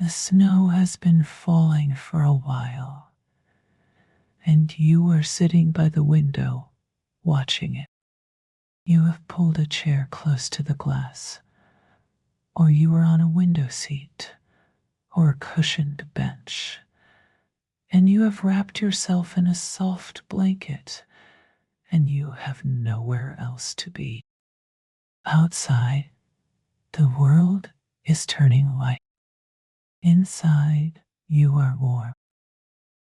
The snow has been falling for a while, and you are sitting by the window watching it. You have pulled a chair close to the glass, or you are on a window seat or a cushioned bench, and you have wrapped yourself in a soft blanket, and you have nowhere else to be. Outside, the world is turning white. Inside, you are warm.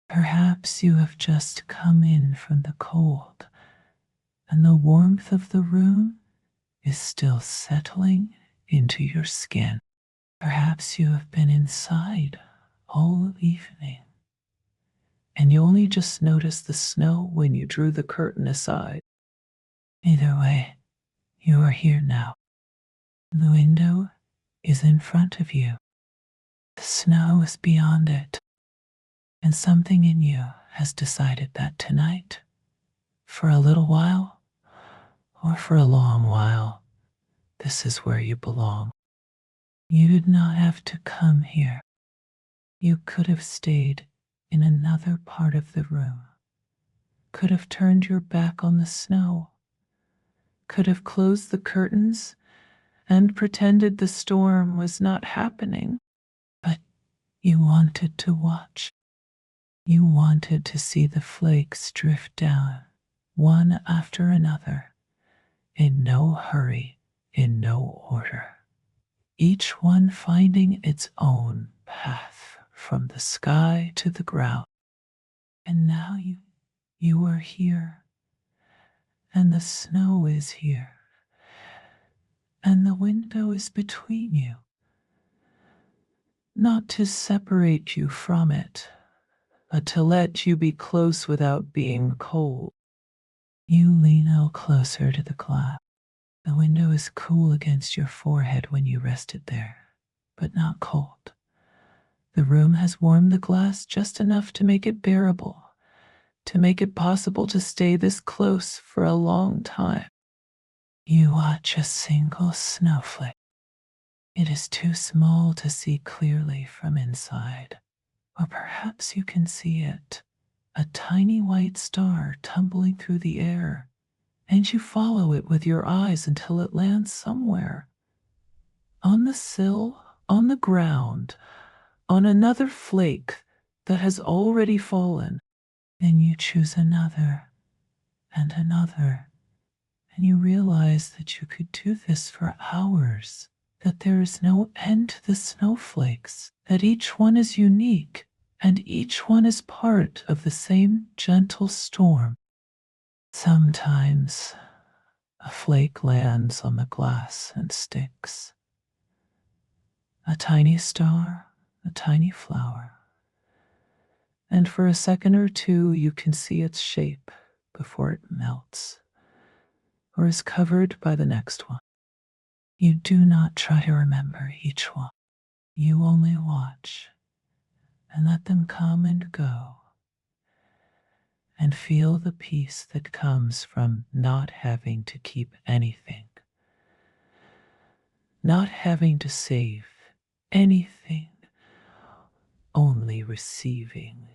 Perhaps you have just come in from the cold, and the warmth of the room is still settling into your skin. Perhaps you have been inside all evening, and you only just noticed the snow when you drew the curtain aside. Either way, you are here now. The window is in front of you. The snow is beyond it, and something in you has decided that tonight, for a little while, or for a long while, this is where you belong. You did not have to come here. You could have stayed in another part of the room, could have turned your back on the snow, could have closed the curtains and pretended the storm was not happening. But you wanted to watch. You wanted to see the flakes drift down, one after another, in no hurry, in no order, each one finding its own path from the sky to the ground. And now you are here, and the snow is here, and the window is between you, not to separate you from it, but to let you be close without being cold. You lean out closer to the glass. The window is cool against your forehead when you rest it there, but not cold. The room has warmed the glass just enough to make it bearable, to make it possible to stay this close for a long time. You watch a single snowflake. It is too small to see clearly from inside, or perhaps you can see it, a tiny white star tumbling through the air, and you follow it with your eyes until it lands somewhere. On the sill, on the ground, on another flake that has already fallen. Then you choose another and another, and you realize that you could do this for hours, that there is no end to the snowflakes, that each one is unique, and each one is part of the same gentle storm. Sometimes a flake lands on the glass and sticks. A tiny star, a tiny flower. And for a second or two you can see its shape before it melts, or is covered by the next one. You do not try to remember each one. You only watch and let them come and go, and feel the peace that comes from not having to keep anything, not having to save anything, only receiving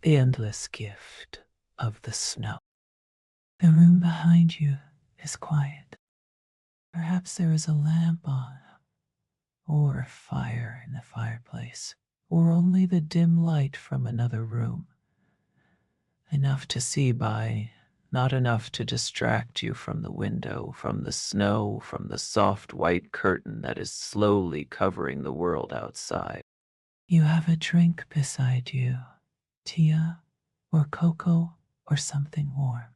the endless gift of the snow. The room behind you is quiet. Perhaps there is a lamp on, or a fire in the fireplace, or only the dim light from another room. Enough to see by, not enough to distract you from the window, from the snow, from the soft white curtain that is slowly covering the world outside. You have a drink beside you, tea or cocoa or something warm,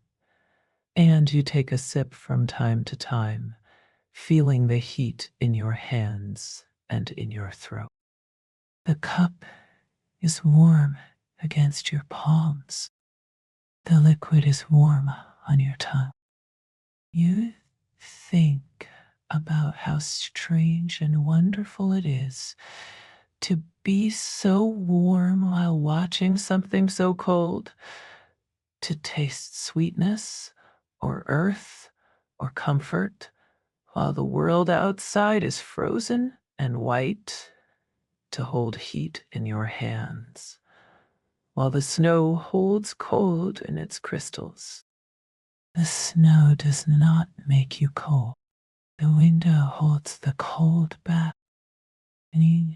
and you take a sip from time to time, feeling the heat in your hands and in your throat. The cup is warm against your palms. The liquid is warm on your tongue. You think about how strange and wonderful it is to be so warm while watching something so cold, to taste sweetness or earth or comfort while the world outside is frozen and white to hold heat in your hands, while the snow holds cold in its crystals. The snow does not make you cold. The window holds the cold back, and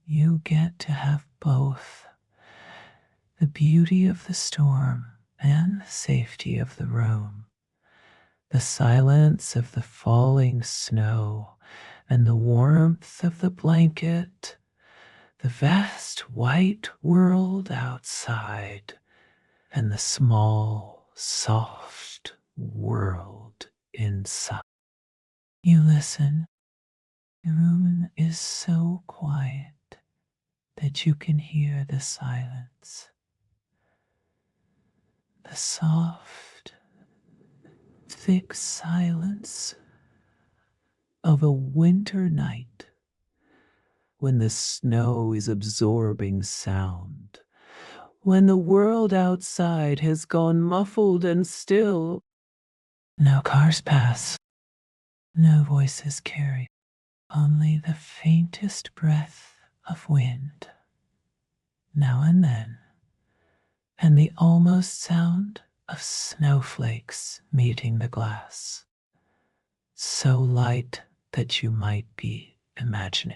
you get to have both the beauty of the storm and the safety of the room, the silence of the falling snow and the warmth of the blanket, the vast white world outside, and the small, soft world inside. You listen. The room is so quiet that you can hear the silence, the soft, thick silence of a winter night when the snow is absorbing sound, when the world outside has gone muffled and still. No cars pass, no voices carry, only the faintest breath of wind, now and then, and the almost sound of snowflakes meeting the glass, so light that you might be imagining.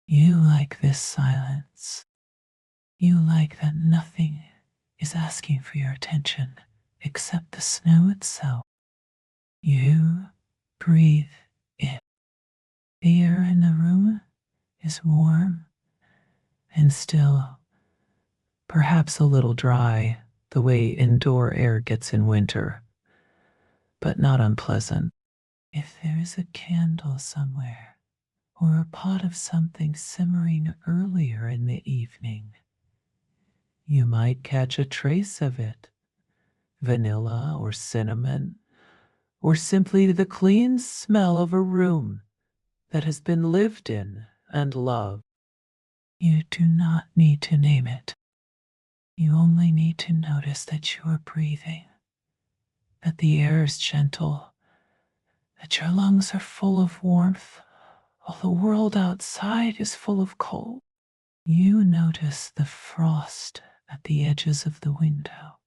You like this silence. You like that nothing is asking for your attention except the snow itself. You breathe in. The air in the room is warm and still, perhaps a little dry, the way indoor air gets in winter, but not unpleasant. If there is a candle somewhere, or a pot of something simmering earlier in the evening, you might catch a trace of it, vanilla or cinnamon, or simply the clean smell of a room that has been lived in and loved. You do not need to name it. You only need to notice that you are breathing, that the air is gentle, that your lungs are full of warmth, while the world outside is full of cold. You notice the frost at the edges of the window,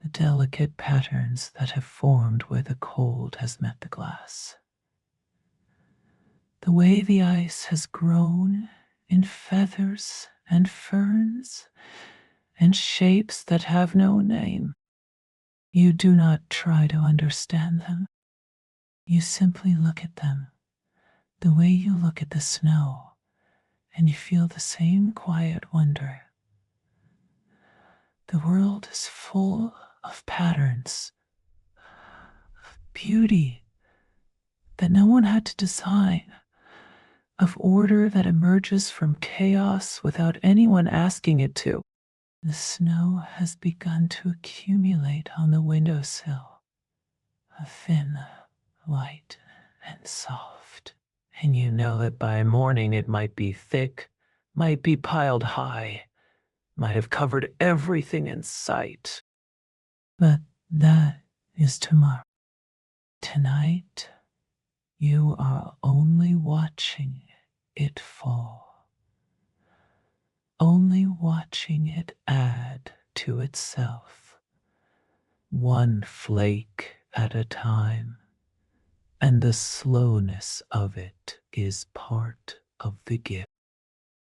the delicate patterns that have formed where the cold has met the glass. The way the ice has grown in feathers and ferns and shapes that have no name. You do not try to understand them. You simply look at them the way you look at the snow, and you feel the same quiet wonder. The world is full of patterns, of beauty that no one had to design, of order that emerges from chaos without anyone asking it to. The snow has begun to accumulate on the windowsill, a thin, light, and soft. And you know that by morning it might be thick, might be piled high, might have covered everything in sight. But that is tomorrow. Tonight, you are only watching it fall, only watching it add to itself, one flake at a time, and the slowness of it is part of the gift.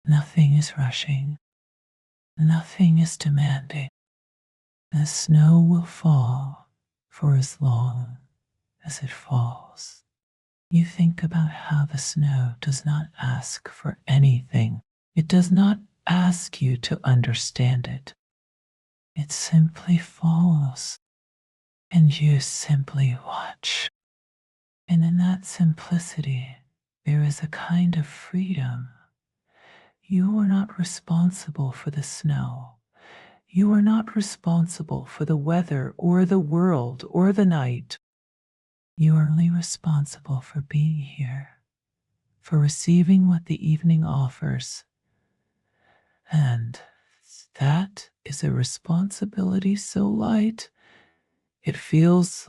Nothing is rushing, nothing is demanding. The snow will fall for as long as it falls. You think about how the snow does not ask for anything. It does not ask you to understand it. It simply falls, and you simply watch. And in that simplicity, there is a kind of freedom. You are not responsible for the snow. You are not responsible for the weather or the world or the night. You are only responsible for being here, for receiving what the evening offers. And that is a responsibility so light, it feels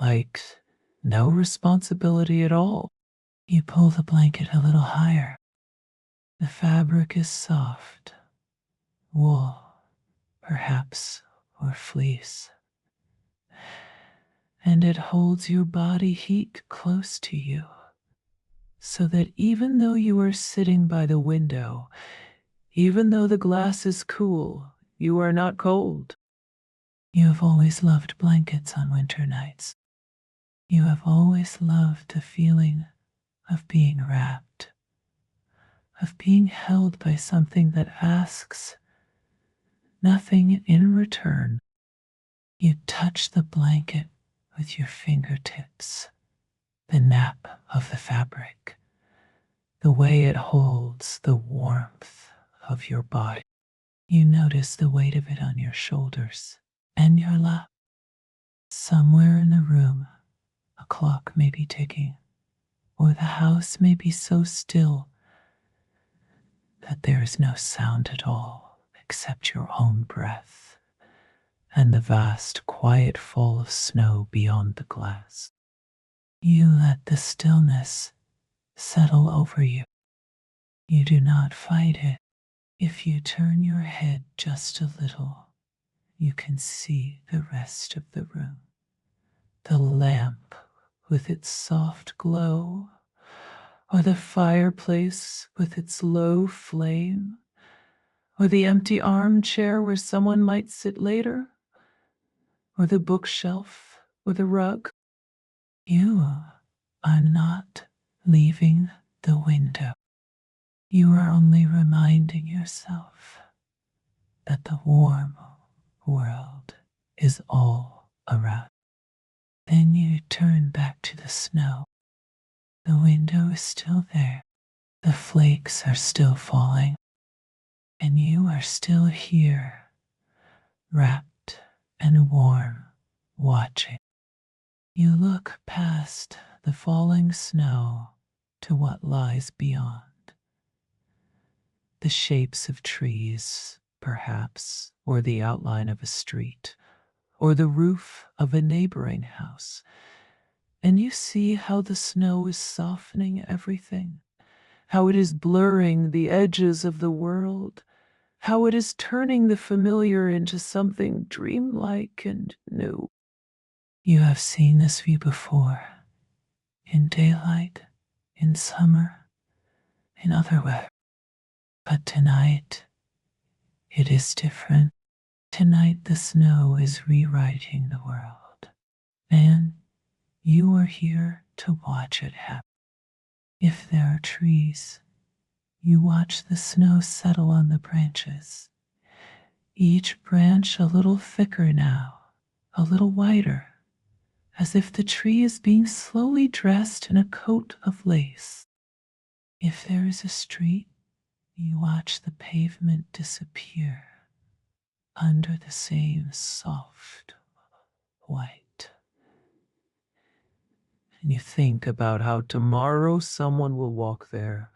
like no responsibility at all. You pull the blanket a little higher. The fabric is soft, wool, perhaps, or fleece, and it holds your body heat close to you, so that even though you are sitting by the window, even though the glass is cool, you are not cold. You have always loved blankets on winter nights. You have always loved the feeling of being wrapped, of being held by something that asks nothing in return. You touch the blanket with your fingertips, the nap of the fabric, the way it holds the warmth of your body. You notice the weight of it on your shoulders and your lap. Somewhere in the room, a clock may be ticking, or the house may be so still that there is no sound at all except your own breath and the vast quiet fall of snow beyond the glass. You let the stillness settle over you. You do not fight it. If you turn your head just a little, you can see the rest of the room. The lamp with its soft glow, or the fireplace with its low flame, or the empty armchair where someone might sit later, or the bookshelf, or the rug. You are not leaving the window. You are only reminding yourself that the warm world is all around. Then you turn back to the snow. The window is still there. The flakes are still falling. And you are still here, wrapped and warm, watching. You look past the falling snow to what lies beyond. The shapes of trees, perhaps, or the outline of a street, or the roof of a neighboring house. And you see how the snow is softening everything, how it is blurring the edges of the world, how it is turning the familiar into something dreamlike and new. You have seen this view before, in daylight, in summer, in other weather. But tonight, it is different. Tonight, the snow is rewriting the world, and you are here to watch it happen. If there are trees, you watch the snow settle on the branches, each branch a little thicker now, a little wider, as if the tree is being slowly dressed in a coat of lace. If there is a street, you watch the pavement disappear under the same soft white. And you think about how tomorrow someone will walk there,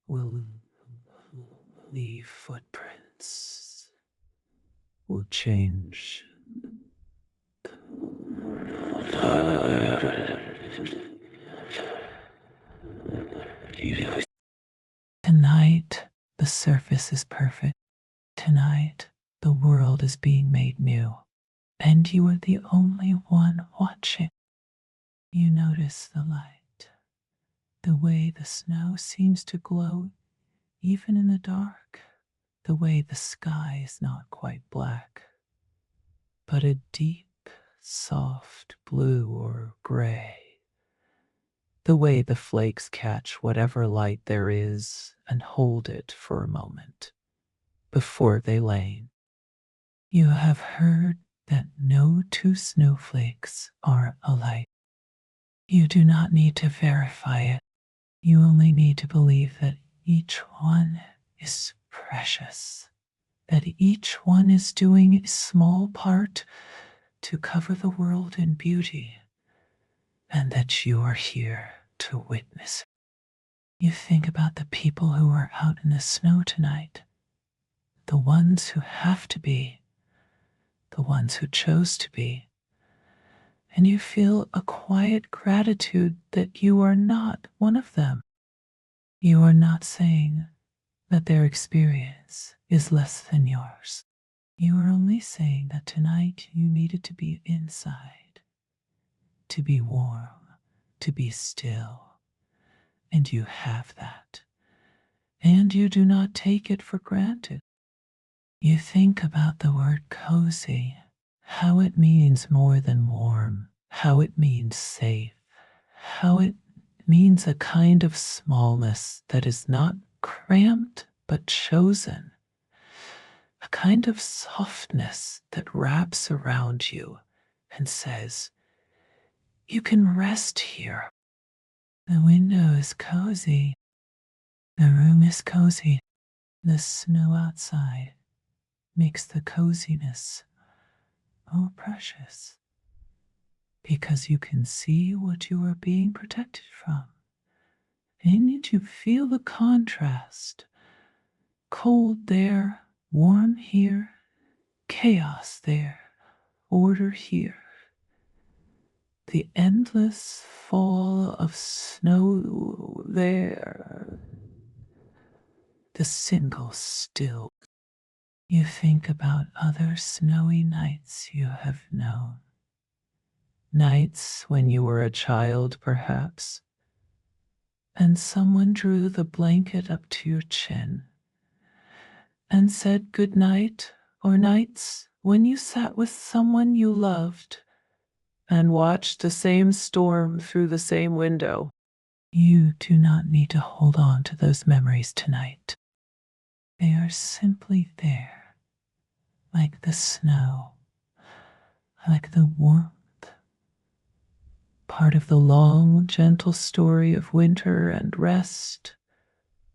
will leave footprints, will change. Tonight, the surface is perfect. Tonight, the world is being made new, and you are the only one watching. You notice the light, the way the snow seems to glow even in the dark, the way the sky is not quite black, but a deep, soft blue or gray, the way the flakes catch whatever light there is and hold it for a moment before they wane. You have heard that no two snowflakes are alike. You do not need to verify it. You only need to believe that each one is precious, that each one is doing a small part to cover the world in beauty, and that you are here to witness it. You think about the people who are out in the snow tonight, the ones who have to be, the ones who chose to be, and you feel a quiet gratitude that you are not one of them. You are not saying that their experience is less than yours. You are only saying that tonight you needed to be inside, to be warm, to be still, and you have that. And you do not take it for granted. You think about the word cozy, how it means more than warm, how it means safe, how it means a kind of smallness that is not cramped but chosen, a kind of softness that wraps around you and says, you can rest here. The window is cozy. The room is cozy. The snow outside makes the coziness more precious because you can see what you are being protected from. And you feel the contrast. Cold there, warm here, chaos there, order here. The endless fall of snow there, the single still. You think about other snowy nights you have known. Nights when you were a child, perhaps, and someone drew the blanket up to your chin and said good night, or nights when you sat with someone you loved and watched the same storm through the same window. You do not need to hold on to those memories tonight. They are simply there, like the snow, like the warmth, part of the long, gentle story of winter and rest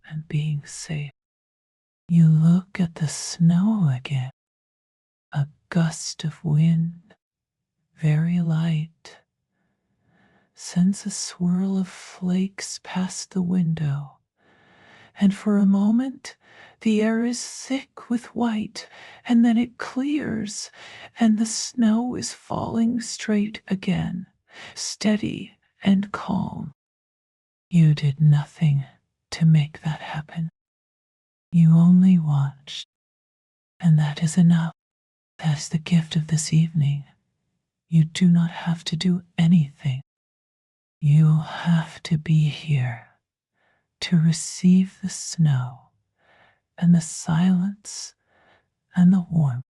and being safe. You look at the snow again, a gust of wind, very light, sends a swirl of flakes past the window, and for a moment the air is thick with white, and then it clears, and the snow is falling straight again, steady and calm. You did nothing to make that happen. You only watched, and that is enough. That is the gift of this evening. You do not have to do anything. You have to be here to receive the snow and the silence and the warmth.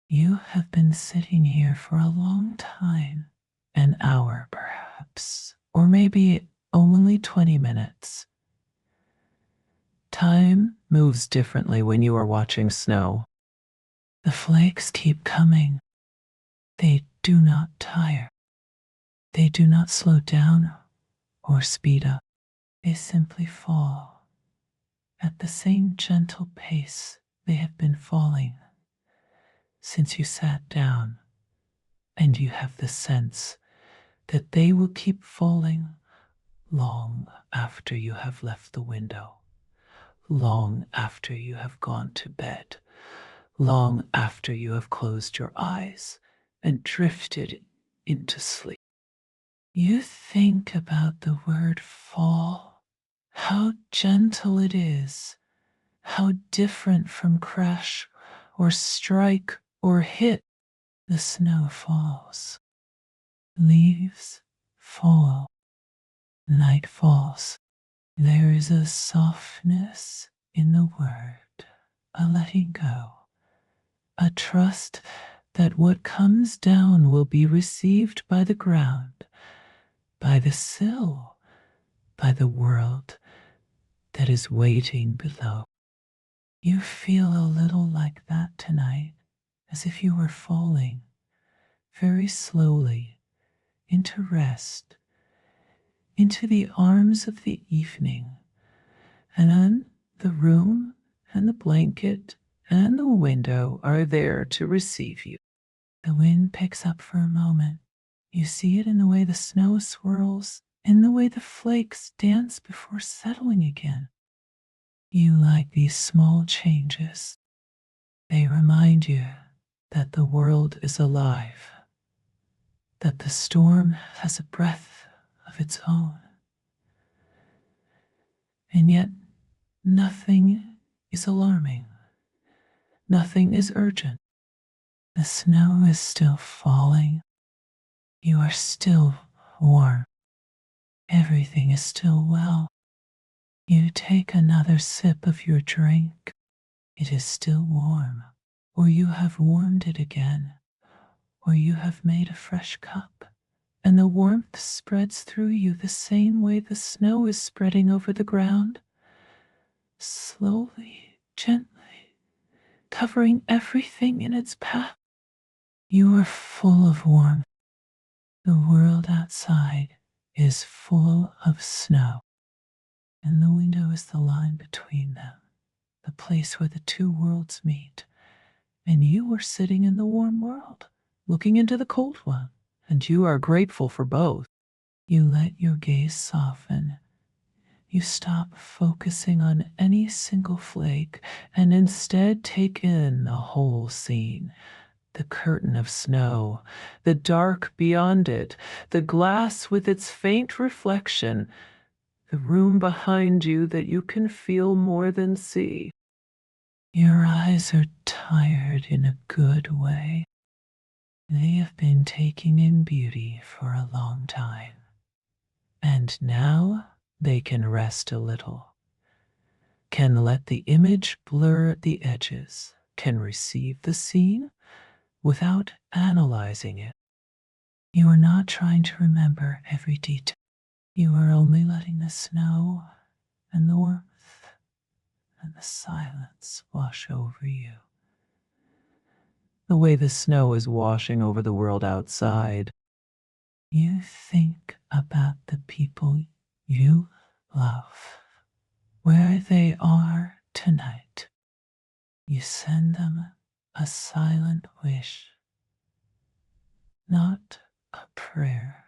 You have been sitting here for a long time, an hour perhaps, or maybe only 20 minutes. Time moves differently when you are watching snow. The flakes keep coming. They do not tire. They do not slow down or speed up. They simply fall at the same gentle pace they have been falling since you sat down, and you have the sense that they will keep falling long after you have left the window, long after you have gone to bed, long after you have closed your eyes and drifted into sleep. You think about the word fall, how gentle it is, how different from crash or strike or hit. The snow falls, leaves fall, night falls. There is a softness in the word, a letting go, a trust that what comes down will be received by the ground, by the sill, by the world that is waiting below. You feel a little like that tonight, as if you were falling very slowly into rest, into the arms of the evening, and then the room and the blanket and the window are there to receive you. The wind picks up for a moment. You see it in the way the snow swirls, in the way the flakes dance before settling again. You like these small changes. They remind you that the world is alive, that the storm has a breath of its own. And yet, nothing is alarming. Nothing is urgent. The snow is still falling. You are still warm. Everything is still well. You take another sip of your drink. It is still warm, or you have warmed it again, or you have made a fresh cup, and the warmth spreads through you the same way the snow is spreading over the ground, slowly, gently, covering everything in its path. You are full of warmth. The world outside is full of snow, and the window is the line between them, the place where the two worlds meet. And you are sitting in the warm world, looking into the cold one, and you are grateful for both. You let your gaze soften. You stop focusing on any single flake and instead take in the whole scene. The curtain of snow, the dark beyond it, the glass with its faint reflection, the room behind you that you can feel more than see. Your eyes are tired in a good way. They have been taking in beauty for a long time, and now they can rest a little, can let the image blur at the edges, can receive the scene without analyzing it. You are not trying to remember every detail. You are only letting the snow and the warmth and the silence wash over you. The way the snow is washing over the world outside, you think about the people you love, where they are tonight. You send them a silent wish, not a prayer,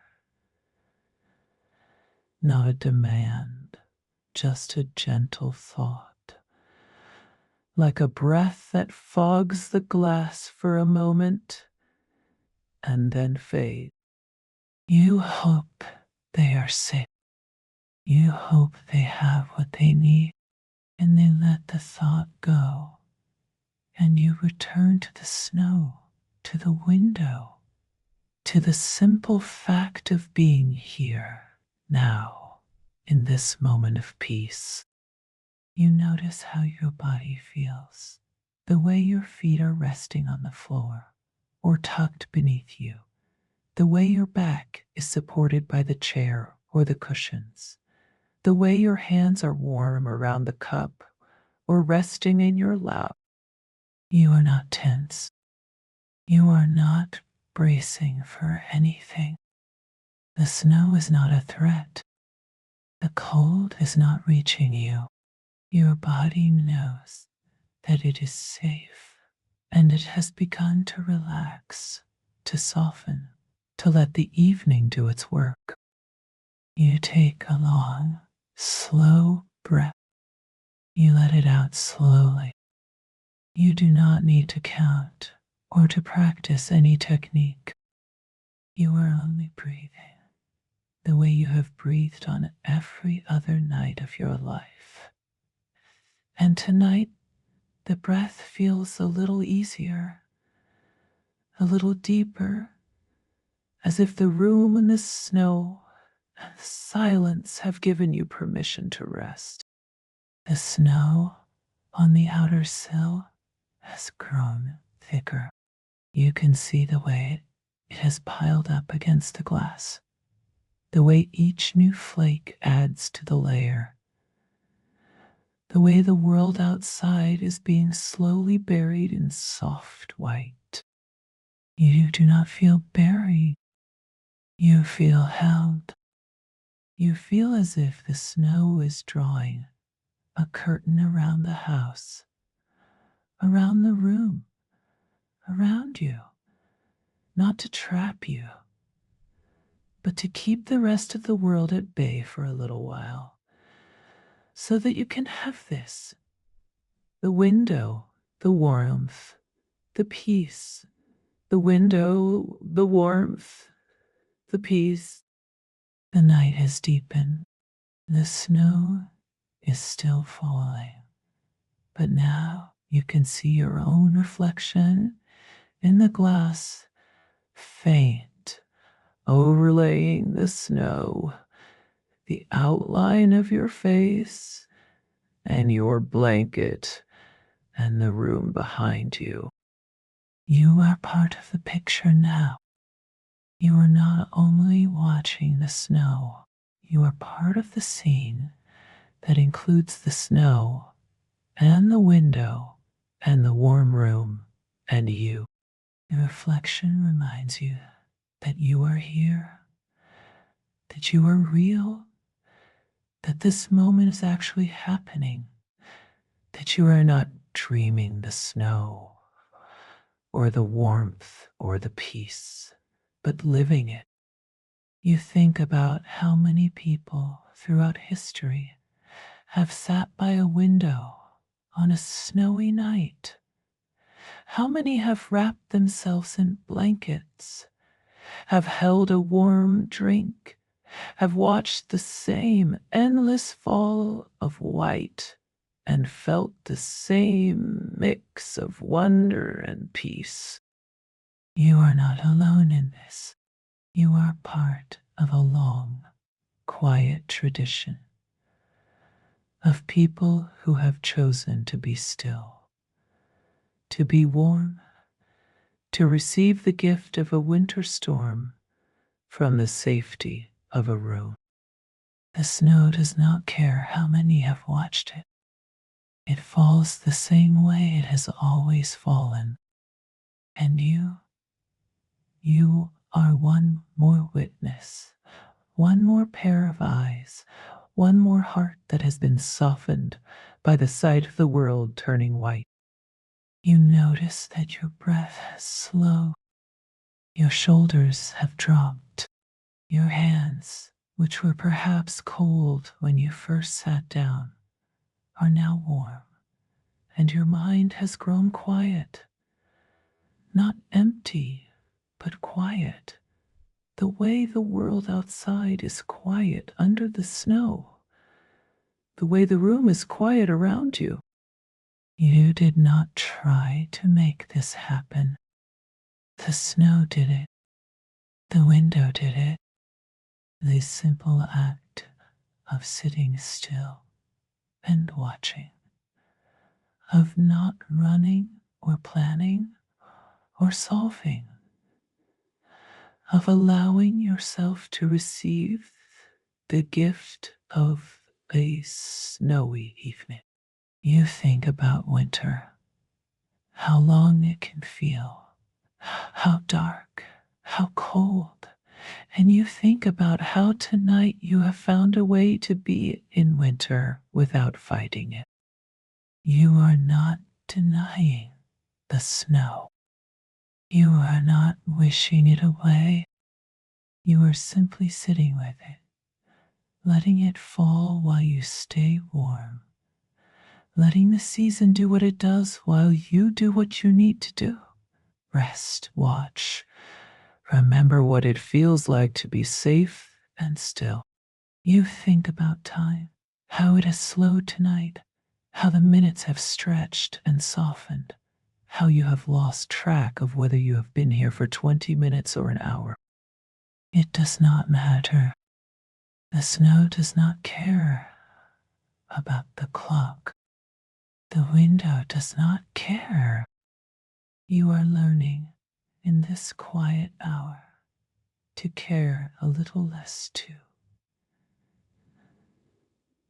not a demand, just a gentle thought, like a breath that fogs the glass for a moment and then fades. You hope they are safe. You hope they have what they need, and they let the thought go, and you return to the snow, to the window, to the simple fact of being here, now, in this moment of peace. You notice how your body feels, the way your feet are resting on the floor or tucked beneath you, the way your back is supported by the chair or the cushions, the way your hands are warm around the cup or resting in your lap. You are not tense. You are not bracing for anything. The snow is not a threat. The cold is not reaching you. Your body knows that it is safe, and it has begun to relax, to soften, to let the evening do its work. You take a long, slow breath. You let it out slowly. You do not need to count or to practice any technique. You are only breathing the way you have breathed on every other night of your life. And tonight, the breath feels a little easier, a little deeper, as if the room and the snow and the silence have given you permission to rest. The snow on the outer sill has grown thicker. You can see the way it has piled up against the glass, the way each new flake adds to the layer, the way the world outside is being slowly buried in soft white. You do not feel buried. You feel held. You feel as if the snow is drawing a curtain around the house, around the room, around you, not to trap you, but to keep the rest of the world at bay for a little while, so that you can have this, the window, the warmth, the peace, the window, the warmth, the peace. The night has deepened. The snow is still falling, but now you can see your own reflection in the glass, faint, overlaying the snow, the outline of your face, and your blanket, and the room behind you. You are part of the picture now. You are not only watching the snow, you are part of the scene that includes the snow and the window and the warm room and you. The reflection reminds you that you are here, that you are real, that this moment is actually happening, that you are not dreaming the snow or the warmth or the peace, but living it. You think about how many people throughout history have sat by a window on a snowy night. How many have wrapped themselves in blankets, have held a warm drink, have watched the same endless fall of white, and felt the same mix of wonder and peace. You are not alone in this. You are part of a long, quiet tradition of people who have chosen to be still, to be warm, to receive the gift of a winter storm from the safety of a room. The snow does not care how many have watched it. It falls the same way it has always fallen. And you are one more witness, one more pair of eyes, one more heart that has been softened by the sight of the world turning white. You notice that your breath has slowed, your shoulders have dropped, your hands, which were perhaps cold when you first sat down, are now warm, and your mind has grown quiet. Not empty, but quiet, the way the world outside is quiet under the snow, the way the room is quiet around you. You did not try to make this happen. The snow did it. The window did it. The simple act of sitting still and watching, of not running or planning or solving, of allowing yourself to receive the gift of a snowy evening. You think about winter, how long it can feel, how dark, how cold, and you think about how tonight you have found a way to be in winter without fighting it. You are not denying the snow. You are not wishing it away. You are simply sitting with it, letting it fall while you stay warm, letting the season do what it does while you do what you need to do. Rest, watch, remember what it feels like to be safe and still. You think about time, how it has slowed tonight, how the minutes have stretched and softened, how you have lost track of whether you have been here for 20 minutes or an hour. It does not matter. The snow does not care about the clock. The window does not care. You are learning in this quiet hour to care a little less too,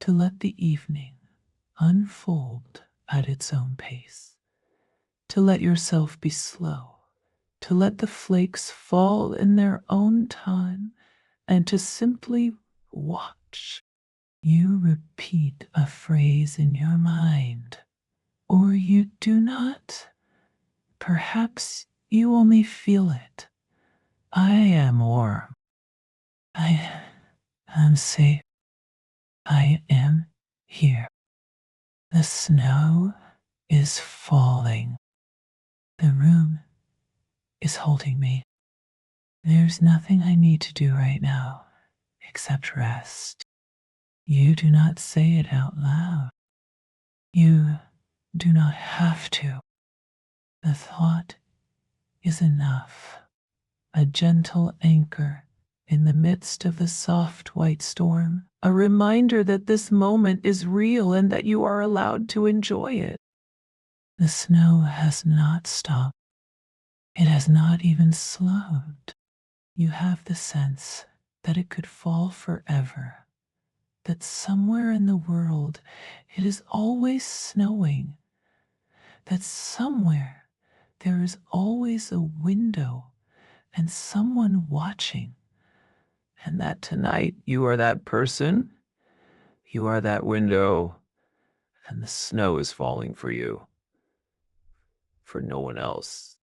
to let the evening unfold at its own pace, to let yourself be slow, to let the flakes fall in their own time, and to simply watch. You repeat a phrase in your mind, or you do not. Perhaps you only feel it. I am warm. I am safe. I am here. The snow is falling. The room is holding me. There's nothing I need to do right now except rest. You do not say it out loud. You do not have to. The thought is enough, a gentle anchor in the midst of the soft white storm, a reminder that this moment is real and that you are allowed to enjoy it. The snow has not stopped. It has not even slowed. You have the sense that it could fall forever, that somewhere in the world it is always snowing, that somewhere there is always a window and someone watching, and that tonight you are that person, you are that window, and the snow is falling for you, for no one else.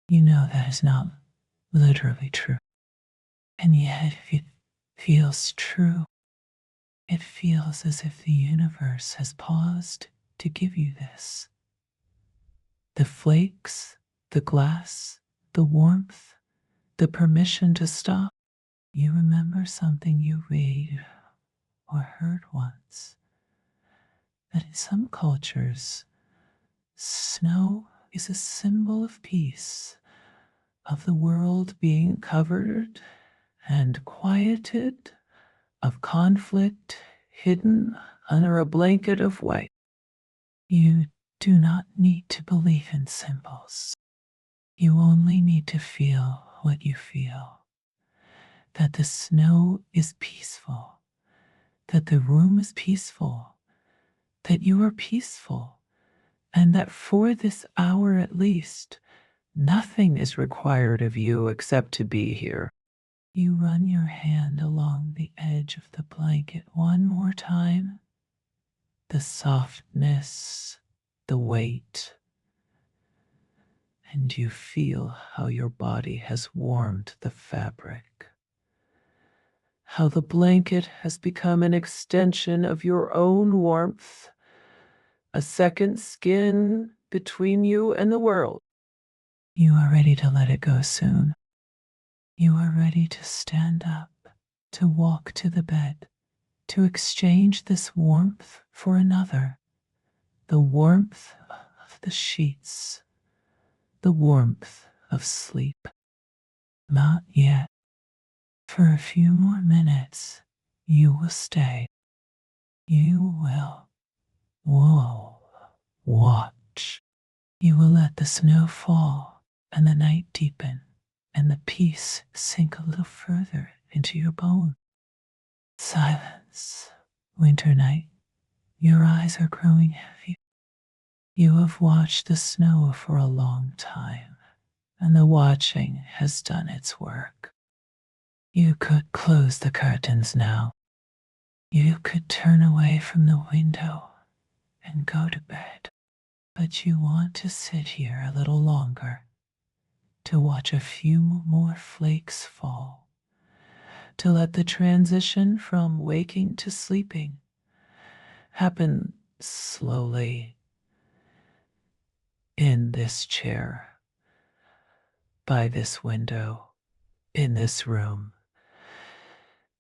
You know that is not literally true, and yet it feels true. It feels as if the universe has paused to give you this. The flakes, the glass, the warmth, the permission to stop. You remember something you read or heard once, that in some cultures, snow is a symbol of peace, of the world being covered and quieted, of conflict hidden under a blanket of white. You do not need to believe in symbols. You only need to feel what you feel. That the snow is peaceful, that the room is peaceful, that you are peaceful, and that for this hour at least, nothing is required of you except to be here. You run your hand along the edge of the blanket one more time. The softness, the weight, and you feel how your body has warmed the fabric. How the blanket has become an extension of your own warmth, a second skin between you and the world. You are ready to let it go soon. You are ready to stand up, to walk to the bed, to exchange this warmth for another, the warmth of the sheets, the warmth of sleep. Not yet. For a few more minutes, you will stay. You will. Whoa. Watch. You will let the snow fall and the night deepen and the peace sink a little further into your bone. Silence. Winter night. Your eyes are growing heavy. You have watched the snow for a long time, and the watching has done its work. You could close the curtains now. You could turn away from the window and go to bed. But you want to sit here a little longer, to watch a few more flakes fall, to let the transition from waking to sleeping happen slowly in this chair, by this window, in this room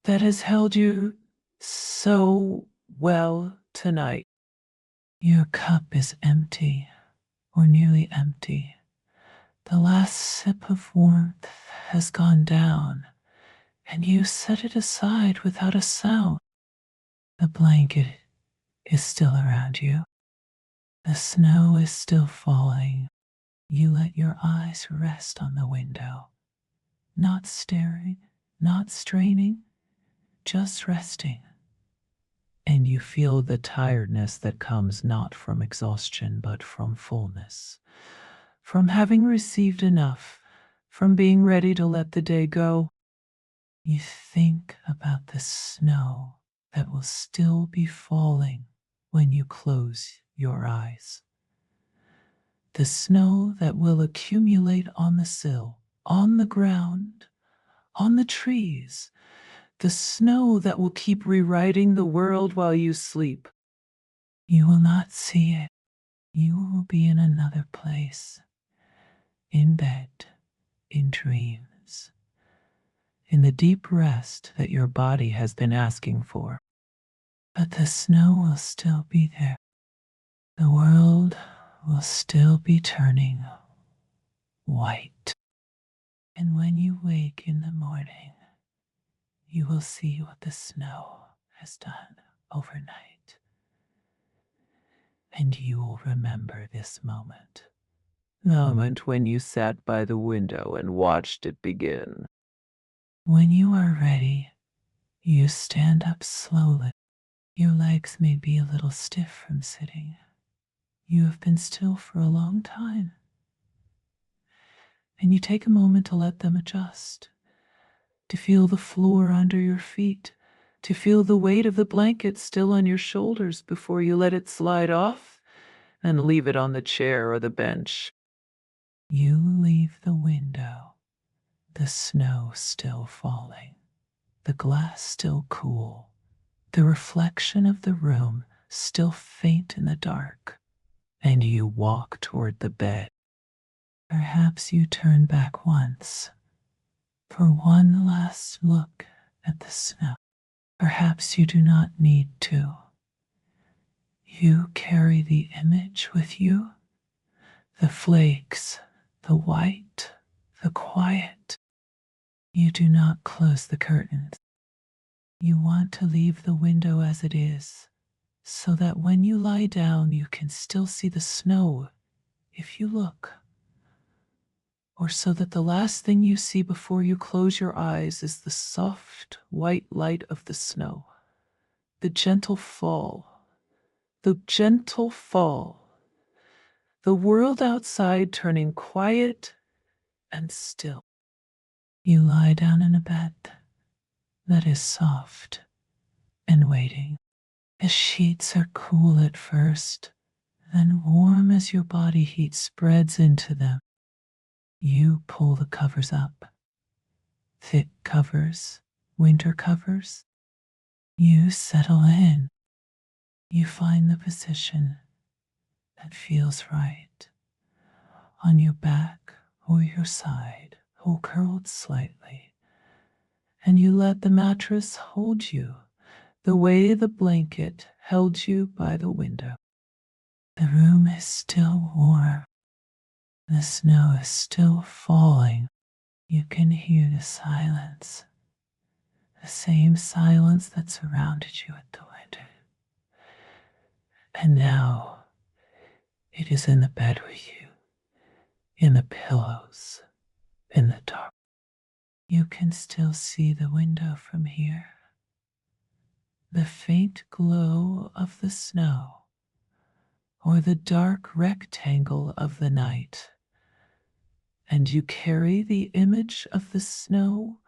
that has held you so well tonight. Your cup is empty, or nearly empty. The last sip of warmth has gone down, and you set it aside without a sound. The blanket is still around you. The snow is still falling. You let your eyes rest on the window, not staring, not straining, just resting. And you feel the tiredness that comes not from exhaustion but from fullness, from having received enough, from being ready to let the day go. You think about the snow that will still be falling when you close your eyes. The snow that will accumulate on the sill, on the ground, on the trees. The snow that will keep rewriting the world while you sleep. You will not see it. You will be in another place, in bed, in dreams, in the deep rest that your body has been asking for. but the snow will still be there. The world will still be turning white. And when you wake in the morning, you will see what the snow has done overnight. And you will remember this moment. The moment when you sat by the window and watched it begin. When you are ready, you stand up slowly. Your legs may be a little stiff from sitting. You have been still for a long time. And you take a moment to let them adjust, to feel the floor under your feet, to feel the weight of the blanket still on your shoulders before you let it slide off and leave it on the chair or the bench. You leave the window, the snow still falling, the glass still cool, the reflection of the room still faint in the dark, and you walk toward the bed. Perhaps you turn back once for one last look at the snow. Perhaps you do not need to. You carry the image with you, the flakes, the white, the quiet. You do not close the curtains. You want to leave the window as it is, so that when you lie down, you can still see the snow if you look. Or so that the last thing you see before you close your eyes is the soft white light of the snow, the gentle fall, the gentle fall, the world outside turning quiet and still. You lie down in a bed that is soft and waiting. The sheets are cool at first, then warm as your body heat spreads into them. You pull the covers up. Thick covers, winter covers. You settle in. You find the position that feels right. On your back or your side, or curled slightly. And you let the mattress hold you the way the blanket held you by the window. The room is still warm. The snow is still falling. You can hear the silence, the same silence that surrounded you at the window. And now it is in the bed with you, in the pillows, in the dark. You can still see the window from here, the faint glow of the snow, or the dark rectangle of the night. And you carry the image of the snow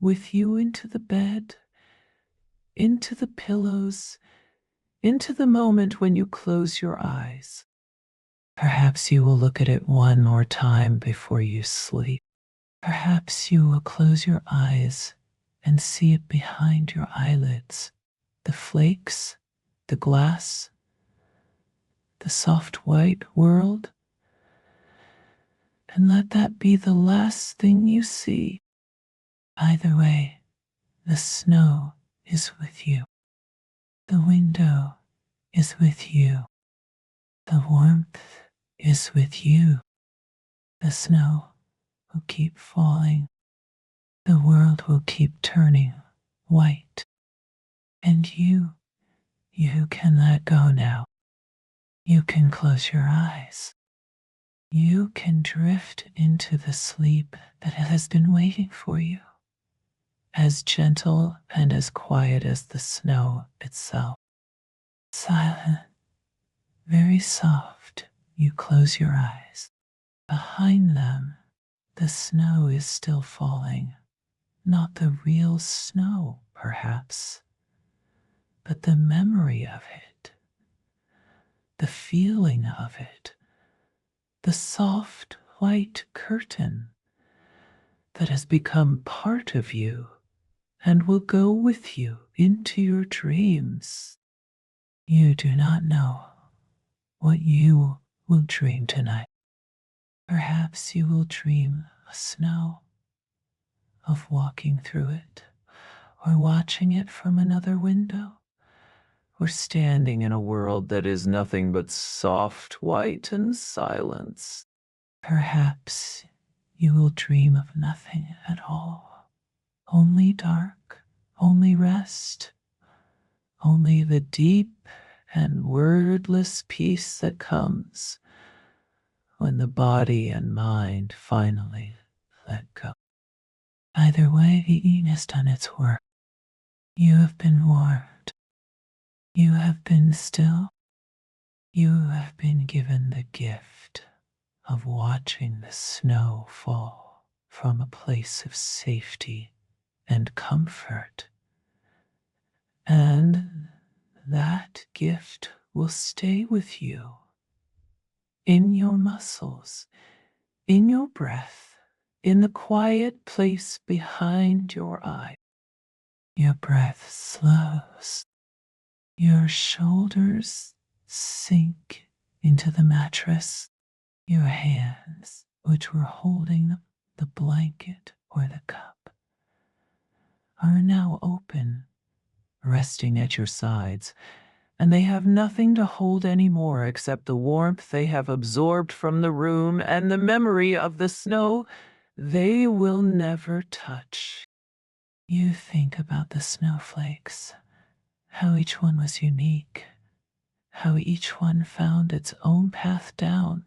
with you into the bed, into the pillows, into the moment when you close your eyes. Perhaps you will look at it one more time before you sleep. Perhaps you will close your eyes and see it behind your eyelids, the flakes, the glass, the soft white world, and let that be the last thing you see. Either way, the snow is with you. The window is with you. The warmth is with you. The snow will keep falling. The world will keep turning white. And you can let go now. You can close your eyes. You can drift into the sleep that has been waiting for you, as gentle and as quiet as the snow itself. Silent, very soft, you close your eyes. Behind them, the snow is still falling. Not the real snow, perhaps, but the memory of it, the feeling of it, the soft white curtain that has become part of you and will go with you into your dreams. You do not know what you will dream tonight. Perhaps you will dream of snow, of walking through it, or watching it from another window, We're standing in a world that is nothing but soft white and silence. Perhaps you will dream of nothing at all. Only dark, only rest, only the deep and wordless peace that comes when the body and mind finally let go. Either way, the evening has done its work. You have been warmed. You have been still. You have been given the gift of watching the snow fall from a place of safety and comfort. And that gift will stay with you in your muscles, in your breath, in the quiet place behind your eye. Your breath slows. Your shoulders sink into the mattress. Your hands, which were holding the blanket or the cup, are now open, resting at your sides, and they have nothing to hold anymore except the warmth they have absorbed from the room and the memory of the snow they will never touch. You think about the snowflakes, how each one was unique, how each one found its own path down,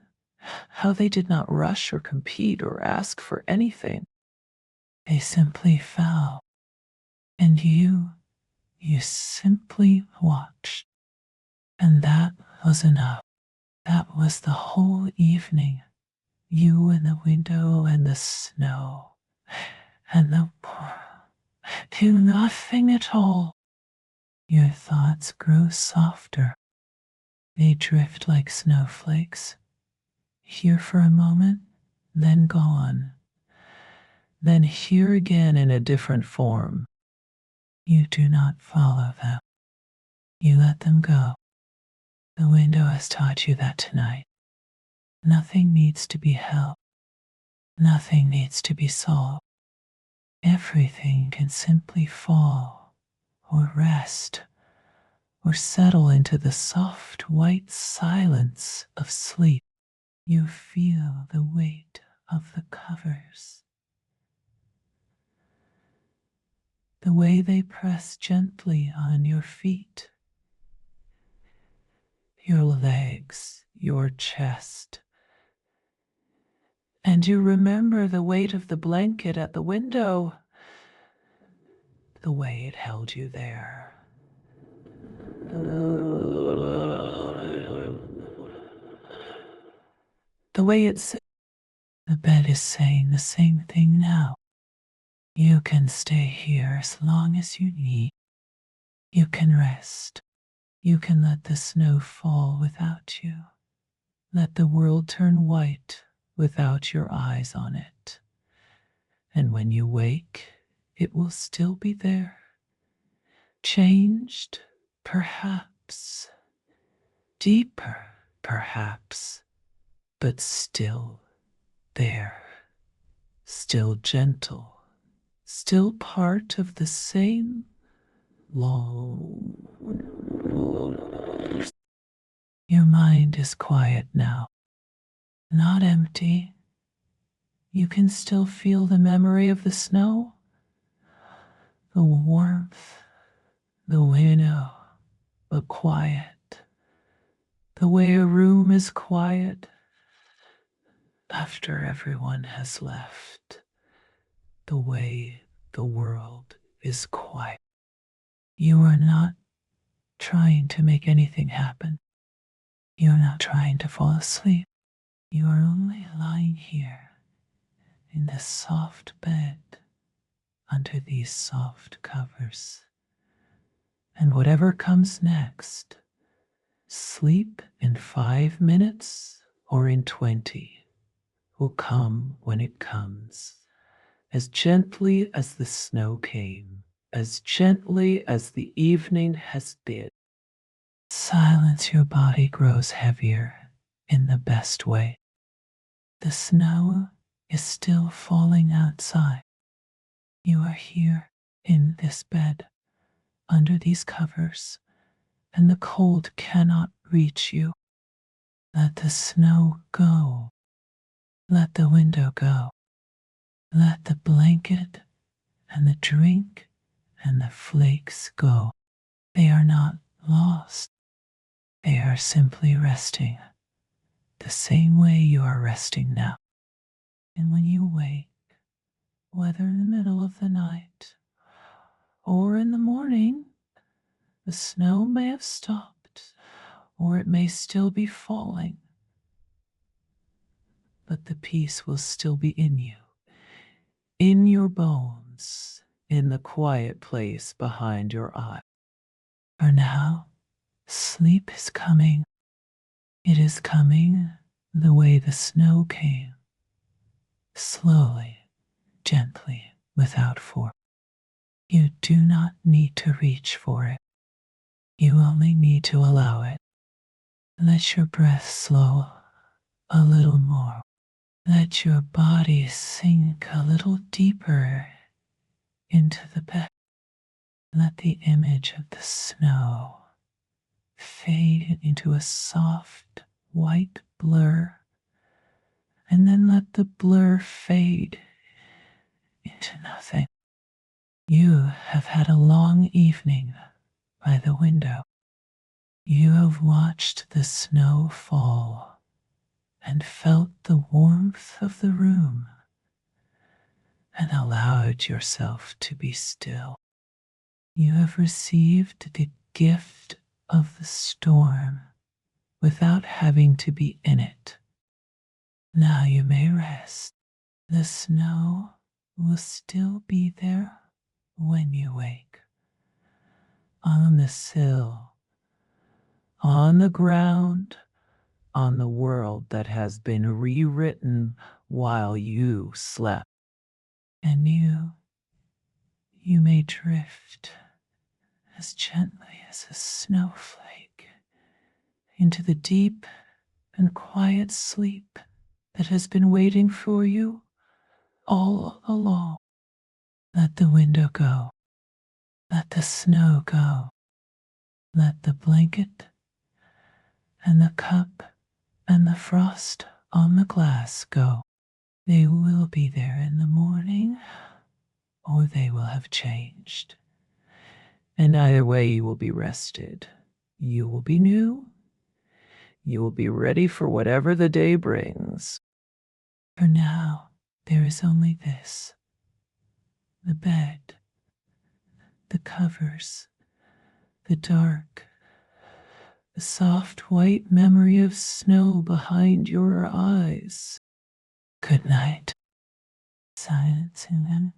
how they did not rush or compete or ask for anything. They simply fell, and you simply watched. And that was enough. That was the whole evening. You and the window and the snow and the do nothing at all. Your thoughts grow softer. They drift like snowflakes, here for a moment, then gone, then here again in a different form. You do not follow them. You let them go. The window has taught you that tonight. Nothing needs to be held. Nothing needs to be solved. Everything can simply fall or rest or settle into the soft white silence of sleep. You feel the weight of the covers, the way they press gently on your feet, your legs, your chest. And you remember the weight of the blanket at the window, the way it held you there. The way it's the bed is saying the same thing now. You can stay here as long as you need. You can rest. You can let the snow fall without you. Let the world turn white without your eyes on it. And when you wake, it will still be there. Changed, perhaps. Deeper, perhaps. But still there. Still gentle. Still part of the same long. Your mind is quiet now, not empty. You can still feel the memory of the snow, the warmth, the window, but quiet. The way a room is quiet after everyone has left. The way the world is quiet. You are not trying to make anything happen. You're not trying to fall asleep. You are only lying here in this soft bed under these soft covers. And whatever comes next, sleep in 5 minutes or in 20 will come when it comes, as gently as the snow came, as gently as the evening has been. Silence, your body grows heavier in the best way. The snow is still falling outside. You are here in this bed, under these covers, and the cold cannot reach you. Let the snow go. Let the window go. Let the blanket and the drink and the flakes go. They are not lost. They are simply resting the same way you are resting now. And when you wake, whether in the middle of the night or in the morning, the snow may have stopped or it may still be falling, but the peace will still be in you, in your bones, in the quiet place behind your eye. For now, sleep is coming. It is coming the way the snow came, slowly, gently, without force. You do not need to reach for it. You only need to allow it. Let your breath slow a little more. Let your body sink a little deeper into the bed. Let the image of the snow fade into a soft white blur, and then let the blur fade into nothing. You have had a long evening by the window. You have watched the snow fall and felt the warmth of the room and allowed yourself to be still. You have received the gift of the storm without having to be in it. Now you may rest. The snow will still be there when you wake. On the sill, on the ground, on the world that has been rewritten while you slept. And you may drift as gently as a snowflake into the deep and quiet sleep that has been waiting for you all along. Let the window go. Let the snow go. Let the blanket and the cup and the frost on the glass go. They will be there in the morning, or they will have changed. And either way, you will be rested. You will be new. You will be ready for whatever the day brings. For now, there is only this: the bed, the covers, the dark, the soft white memory of snow behind your eyes. Good night. Silence and then